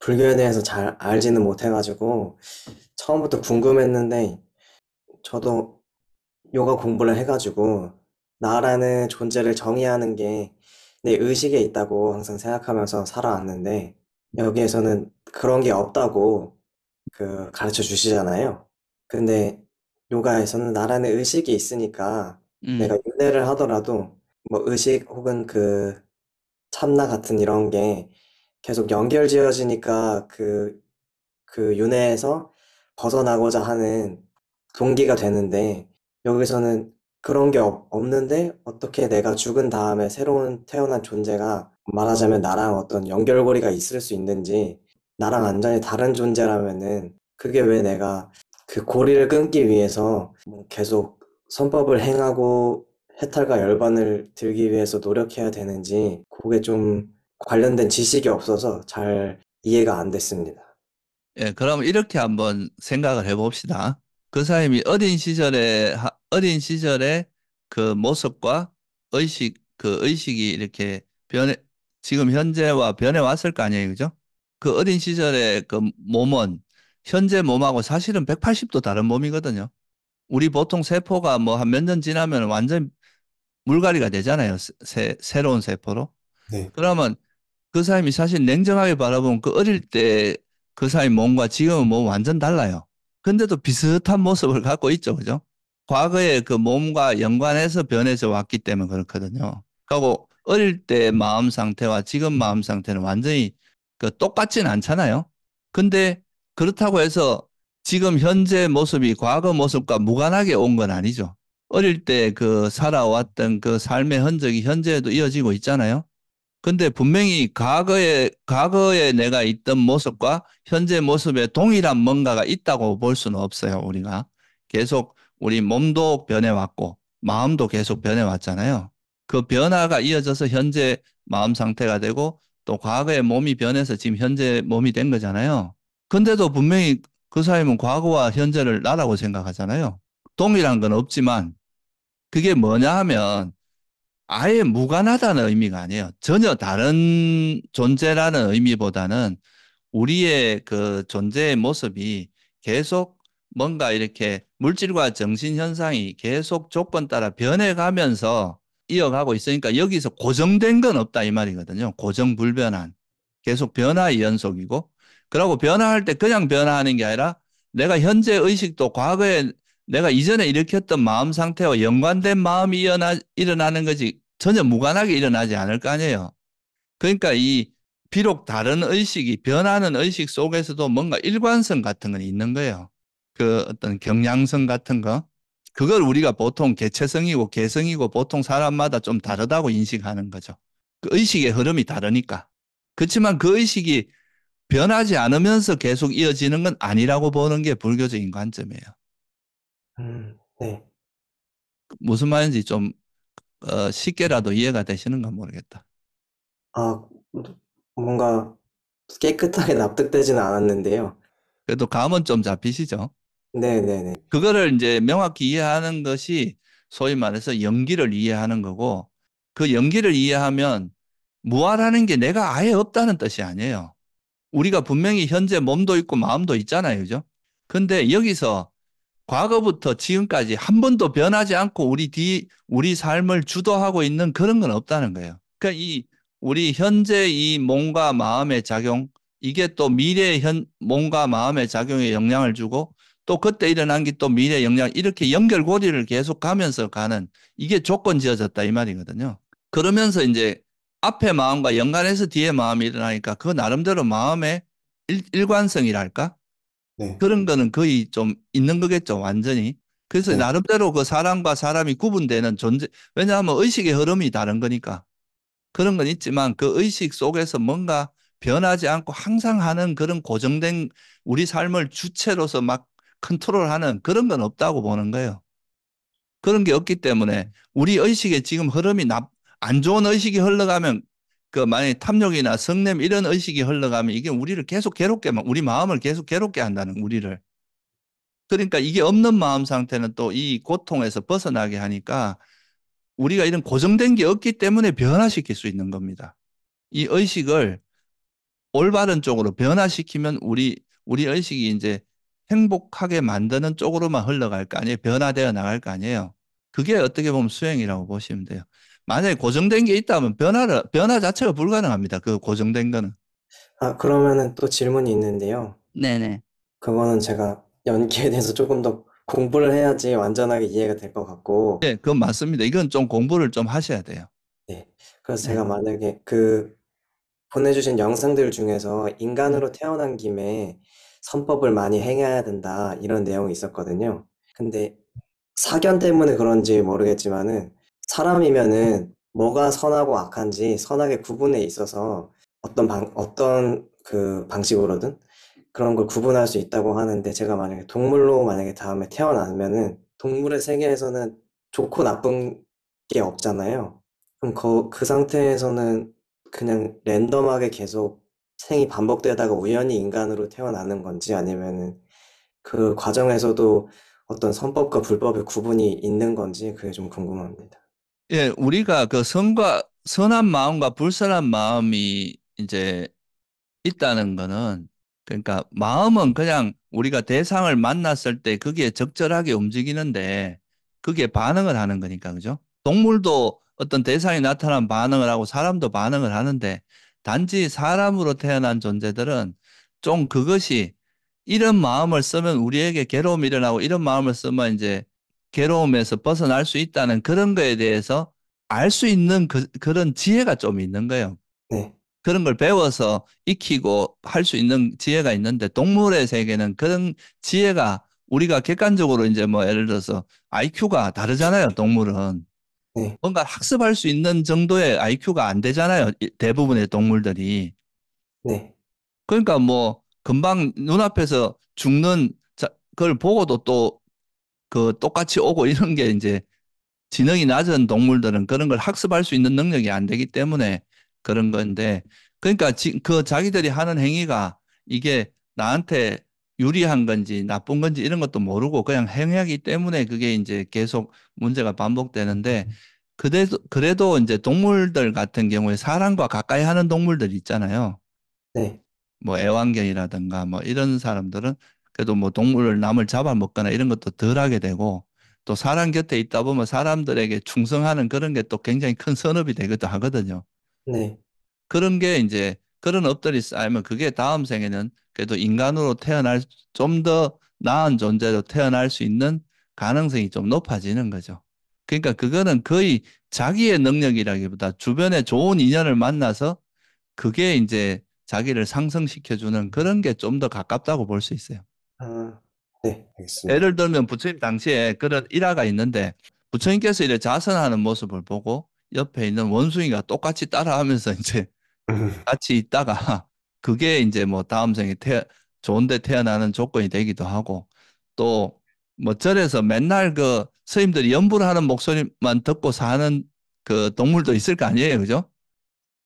불교에 대해서 잘 알지는 못해가지고 처음부터 궁금했는데 저도 요가 공부를 해가지고 나라는 존재를 정의하는 게 내 의식에 있다고 항상 생각하면서 살아왔는데 여기에서는 그런 게 없다고 가르쳐 주시잖아요. 근데 요가에서는 나라는 의식이 있으니까 음, 내가 윤회를 하더라도 뭐 의식 혹은 참나 같은 이런 게 계속 연결지어지니까 그 윤회에서 벗어나고자 하는 동기가 되는데 여기서는 그런 게 없는데 어떻게 내가 죽은 다음에 새로운 태어난 존재가 말하자면 나랑 어떤 연결고리가 있을 수 있는지 나랑 완전히 다른 존재라면은 그게 왜 내가 그 고리를 끊기 위해서 뭐 계속 선법을 행하고 해탈과 열반을 들기 위해서 노력해야 되는지 그게 좀 관련된 지식이 없어서 잘 이해가 안 됐습니다. 예, 그럼 이렇게 한번 생각을 해봅시다. 그 사람이 어린 시절의 그 모습과 의식이 이렇게 지금 현재와 변해 왔을 거 아니에요, 그죠? 그 어린 시절의 그 몸은 현재 몸하고 사실은 180도 다른 몸이거든요. 우리 보통 세포가 뭐 한 몇 년 지나면 완전 물갈이가 되잖아요. 새로운 세포로. 네. 그러면 그 사람이 사실 냉정하게 바라보면 그 어릴 때 그 사람 몸과 지금은 몸 완전 달라요. 근데도 비슷한 모습을 갖고 있죠. 그죠? 과거의 그 몸과 연관해서 변해서 왔기 때문에 그렇거든요. 그리고 어릴 때 마음 상태와 지금 마음 상태는 완전히 그 똑같진 않잖아요. 근데 그렇다고 해서 지금 현재 모습이 과거 모습과 무관하게 온 건 아니죠. 어릴 때 그 살아왔던 그 삶의 흔적이 현재에도 이어지고 있잖아요. 근데 분명히 과거에 내가 있던 모습과 현재 모습에 동일한 뭔가가 있다고 볼 수는 없어요, 우리가. 계속 우리 몸도 변해왔고, 마음도 계속 변해왔잖아요. 그 변화가 이어져서 현재 마음 상태가 되고, 또 과거의 몸이 변해서 지금 현재 몸이 된 거잖아요. 근데도 분명히 그 사람은 과거와 현재를 나라고 생각하잖아요. 동일한 건 없지만, 그게 뭐냐 하면, 아예 무관하다는 의미가 아니에요. 전혀 다른 존재라는 의미보다는 우리의 그 존재의 모습이 계속 뭔가 이렇게 물질과 정신 현상이 계속 조건 따라 변해가면서 이어가고 있으니까 여기서 고정된 건 없다 이 말이거든요. 고정불변한. 계속 변화의 연속이고. 그러고 변화할 때 그냥 변화하는 게 아니라 내가 현재 의식도 과거에 내가 이전에 일으켰던 마음 상태와 연관된 마음이 일어나는 거지 전혀 무관하게 일어나지 않을 거 아니에요. 그러니까 비록 다른 의식이 변하는 의식 속에서도 뭔가 일관성 같은 건 있는 거예요. 그 어떤 경향성 같은 거. 그걸 우리가 보통 개체성이고 개성이고 보통 사람마다 좀 다르다고 인식하는 거죠. 그 의식의 흐름이 다르니까. 그렇지만 그 의식이 변하지 않으면서 계속 이어지는 건 아니라고 보는 게 불교적인 관점이에요. 네. 무슨 말인지 좀 쉽게라도 이해가 되시는가 모르겠다. 아, 뭔가 깨끗하게 납득되지는 않았는데요. 그래도 감은 좀 잡히시죠? 네네네. 그거를 이제 명확히 이해하는 것이 소위 말해서 연기를 이해하는 거고 그 연기를 이해하면 무아라는 게 내가 아예 없다는 뜻이 아니에요. 우리가 분명히 현재 몸도 있고 마음도 있잖아요. 그죠? 근데 여기서 과거부터 지금까지 한 번도 변하지 않고 우리 삶을 주도하고 있는 그런 건 없다는 거예요. 그러니까 우리 현재 이 몸과 마음의 작용, 이게 또 미래의 몸과 마음의 작용에 영향을 주고 또 그때 일어난 게 또 미래의 영향, 이렇게 연결고리를 계속 가면서 가는 이게 조건 지어졌다 이 말이거든요. 그러면서 이제 앞에 마음과 연관해서 뒤에 마음이 일어나니까 그 나름대로 마음의 일관성이랄까? 네. 그런 거는 거의 좀 있는 거겠죠, 완전히. 그래서 네. 나름대로 그 사람과 사람이 구분되는 존재, 왜냐하면 의식의 흐름이 다른 거니까. 그런 건 있지만 그 의식 속에서 뭔가 변하지 않고 항상 하는 그런 고정된 우리 삶을 주체로서 막 컨트롤하는 그런 건 없다고 보는 거예요. 그런 게 없기 때문에 우리 의식의 지금 안 좋은 의식이 흘러가면 그 만약에 탐욕이나 성냄 이런 의식이 흘러가면 이게 우리를 계속 우리 마음을 계속 괴롭게 한다는 우리를. 그러니까 이게 없는 마음 상태는 또 이 고통에서 벗어나게 하니까 우리가 이런 고정된 게 없기 때문에 변화시킬 수 있는 겁니다. 이 의식을 올바른 쪽으로 변화시키면 우리 의식이 이제 행복하게 만드는 쪽으로만 흘러갈 거 아니에요. 변화되어 나갈 거 아니에요. 그게 어떻게 보면 수행이라고 보시면 돼요. 만약에 고정된 게 있다면 변화 자체가 불가능합니다. 그 고정된 거는. 아, 그러면은 또 질문이 있는데요. 네네. 그거는 제가 연기에 대해서 조금 더 공부를 해야지 완전하게 이해가 될 것 같고, 네, 그건 맞습니다. 이건 좀 공부를 좀 하셔야 돼요. 네. 그래서 네. 제가 만약에 그 보내주신 영상들 중에서 네. 인간으로 태어난 김에 선법을 많이 행해야 된다, 이런 내용이 있었거든요. 근데 사견 때문에 그런지 모르겠지만은 사람이면은 뭐가 선하고 악한지 선악의 구분에 있어서 어떤 그 방식으로든 그런 걸 구분할 수 있다고 하는데 제가 만약에 동물로 만약에 다음에 태어나면은 동물의 세계에서는 좋고 나쁜 게 없잖아요. 그럼 그 상태에서는 그냥 랜덤하게 계속 생이 반복되다가 우연히 인간으로 태어나는 건지 아니면은 그 과정에서도 어떤 선법과 불법의 구분이 있는 건지 그게 좀 궁금합니다. 예, 우리가 그 선한 마음과 불선한 마음이 이제 있다는 거는 그러니까 마음은 그냥 우리가 대상을 만났을 때 그게 적절하게 움직이는데 그게 반응을 하는 거니까 그죠? 동물도 어떤 대상이 나타나면 반응을 하고 사람도 반응을 하는데 단지 사람으로 태어난 존재들은 좀 그것이 이런 마음을 쓰면 우리에게 괴로움이 일어나고 이런 마음을 쓰면 이제 괴로움에서 벗어날 수 있다는 그런 거에 대해서 알 수 있는 그런 지혜가 좀 있는 거예요. 네, 그런 걸 배워서 익히고 할 수 있는 지혜가 있는데 동물의 세계는 그런 지혜가 우리가 객관적으로 이제 뭐 예를 들어서 IQ가 다르잖아요, 동물은. 네, 뭔가 학습할 수 있는 정도의 IQ가 안 되잖아요, 대부분의 동물들이. 네, 그러니까 뭐 금방 눈앞에서 죽는 그걸 보고도 또 그 똑같이 오고 이런 게 이제 지능이 낮은 동물들은 그런 걸 학습할 수 있는 능력이 안 되기 때문에 그런 건데, 그러니까 그 자기들이 하는 행위가 이게 나한테 유리한 건지 나쁜 건지 이런 것도 모르고 그냥 행하기 때문에 그게 이제 계속 문제가 반복되는데, 그래도 이제 동물들 같은 경우에 사람과 가까이 하는 동물들 있잖아요. 네, 뭐 애완견이라든가 뭐 이런 사람들은 그래도 뭐 동물을 남을 잡아먹거나 이런 것도 덜 하게 되고 또 사람 곁에 있다 보면 사람들에게 충성하는 그런 게 또 굉장히 큰 선업이 되기도 하거든요. 네. 그런 게 이제 그런 업들이 쌓이면 그게 다음 생에는 그래도 인간으로 태어날 좀 더 나은 존재로 태어날 수 있는 가능성이 좀 높아지는 거죠. 그러니까 그거는 거의 자기의 능력이라기보다 주변에 좋은 인연을 만나서 그게 이제 자기를 상승시켜주는 그런 게 좀 더 가깝다고 볼 수 있어요. 아, 네, 예를 알겠습니다. 들면 부처님 당시에 그런 일화가 있는데 부처님께서 이렇게 자선하는 모습을 보고 옆에 있는 원숭이가 똑같이 따라하면서 이제 같이 있다가 그게 이제 뭐 다음 생에 좋은데 태어나는 조건이 되기도 하고 또 뭐 절에서 맨날 그 스님들이 연불 하는 목소리만 듣고 사는 그 동물도 있을 거 아니에요, 그죠?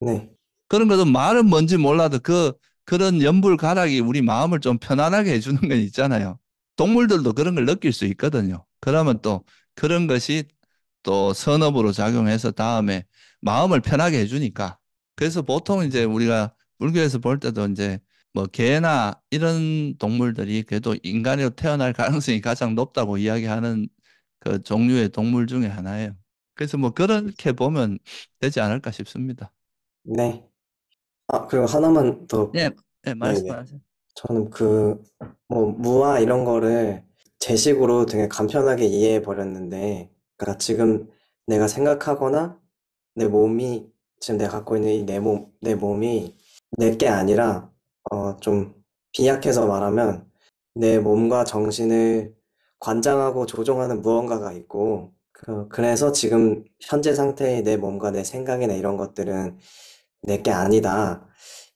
네, 그런 것도 말은 뭔지 몰라도 그런 연불 가락이 우리 마음을 좀 편안하게 해주는 건 있잖아요. 동물들도 그런 걸 느낄 수 있거든요. 그러면 또 그런 것이 또 선업으로 작용해서 다음에 마음을 편하게 해주니까. 그래서 보통 이제 우리가 불교에서 볼 때도 이제 뭐 개나 이런 동물들이 그래도 인간으로 태어날 가능성이 가장 높다고 이야기하는 그 종류의 동물 중에 하나예요. 그래서 뭐 그렇게 보면 되지 않을까 싶습니다. 네. 아, 그리고 하나만 더, 네, 네, 네네. 말씀하세요. 저는 뭐, 무와 이런 거를 제식으로 되게 간편하게 이해해 버렸는데, 그러니까 지금 내가 생각하거나 내 몸이, 지금 내가 갖고 있는 내 몸이 내 게 아니라, 좀 빈약해서 말하면 내 몸과 정신을 관장하고 조종하는 무언가가 있고, 그래서 지금 현재 상태의 내 몸과 내 생각이나 이런 것들은 내 게 아니다.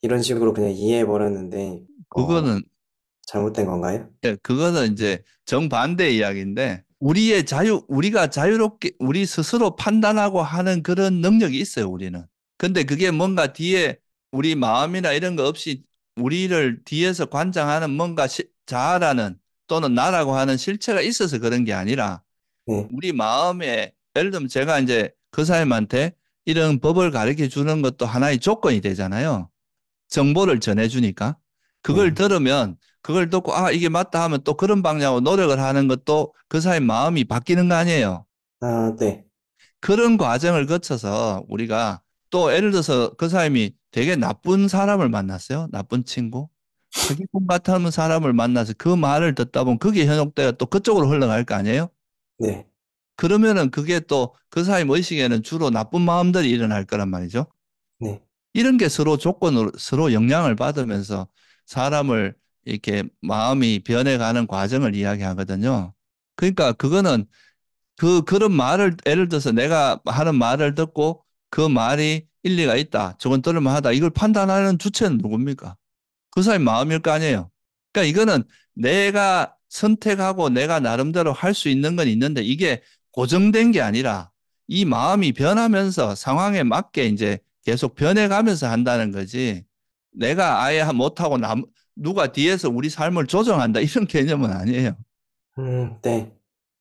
이런 식으로 그냥 이해해 버렸는데, 그거는, 잘못된 건가요? 예, 그거는 이제 정반대 이야기인데, 우리가 자유롭게, 우리 스스로 판단하고 하는 그런 능력이 있어요, 우리는. 근데 그게 뭔가 뒤에 우리 마음이나 이런 거 없이 우리를 뒤에서 관장하는 뭔가 자아라는 또는 나라고 하는 실체가 있어서 그런 게 아니라 네, 우리 마음에, 예를 들면 제가 이제 그 사람한테 이런 법을 가르쳐 주는 것도 하나의 조건이 되잖아요. 정보를 전해주니까 그걸 네. 들으면 그걸 듣고 아 이게 맞다 하면 또 그런 방향으로 노력을 하는 것도 그 사람의 마음이 바뀌는 거 아니에요. 아, 네. 그런 과정을 거쳐서 우리가 또 예를 들어서 그 사람이 되게 나쁜 사람을 만났어요. 나쁜 친구. 사기꾼 같은 사람을 만나서 그 말을 듣다 보면 그게 현혹돼가 또 그쪽으로 흘러갈 거 아니에요? 네. 그러면은 그게 또 그 사람 의식에는 주로 나쁜 마음들이 일어날 거란 말이죠. 네. 이런 게 서로 조건으로 서로 영향을 받으면서 사람을 이렇게 마음이 변해가는 과정을 이야기하거든요. 그러니까 그거는 그런 말을 예를 들어서 내가 하는 말을 듣고 그 말이 일리가 있다. 저건 들을만하다. 이걸 판단하는 주체는 누굽니까? 그 사람의 마음일 거 아니에요. 그러니까 이거는 내가 선택하고 내가 나름대로 할 수 있는 건 있는데 이게 고정된 게 아니라 이 마음이 변하면서 상황에 맞게 이제 계속 변해가면서 한다는 거지. 내가 아예 못하고 누가 뒤에서 우리 삶을 조정한다 이런 개념은 아니에요. 네.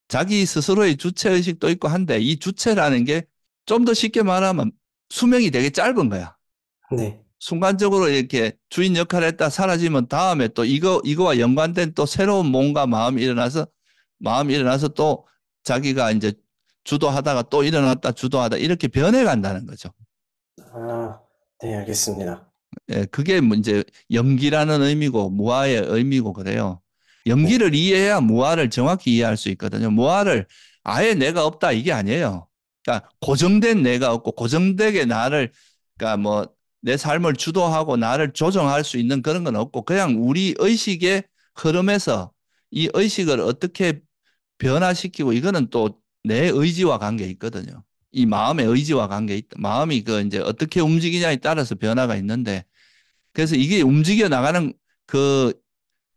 자기 스스로의 주체의식도 있고 한데 이 주체라는 게 좀 더 쉽게 말하면 수명이 되게 짧은 거야. 네. 순간적으로 이렇게 주인 역할을 했다 사라지면 다음에 또 이거와 연관된 또 새로운 몸과 마음이 일어나서 또 자기가 이제 주도하다가 또 일어났다 주도하다 이렇게 변해간다는 거죠. 아, 네, 알겠습니다. 예, 그게 뭐 이제 연기라는 의미고 무아의 의미고 그래요. 네. 연기를 이해해야 무아를 정확히 이해할 수 있거든요. 무아를 아예 내가 없다 이게 아니에요. 그러니까 고정된 내가 없고 고정되게 나를 그러니까 뭐 내 삶을 주도하고 나를 조정할 수 있는 그런 건 없고 그냥 우리 의식의 흐름에서 이 의식을 어떻게 변화시키고 이거는 또 내 의지와 관계 있거든요. 이 마음의 의지와 관계 있다. 마음이 그 이제 어떻게 움직이냐에 따라서 변화가 있는데 그래서 이게 움직여 나가는 그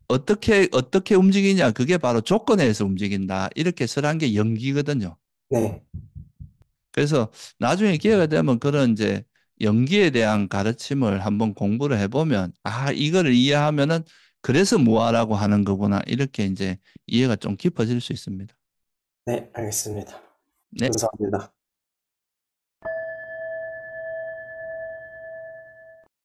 어떻게 움직이냐 그게 바로 조건에 의해서 움직인다. 이렇게 설한 게 연기거든요. 네. 그래서 나중에 기회가 되면 그런 이제 연기에 대한 가르침을 한번 공부를 해보면 아 이거를 이해하면은 그래서 무아라고 하는 거구나 이렇게 이제 이해가 좀 깊어질 수 있습니다. 네, 알겠습니다. 네. 감사합니다.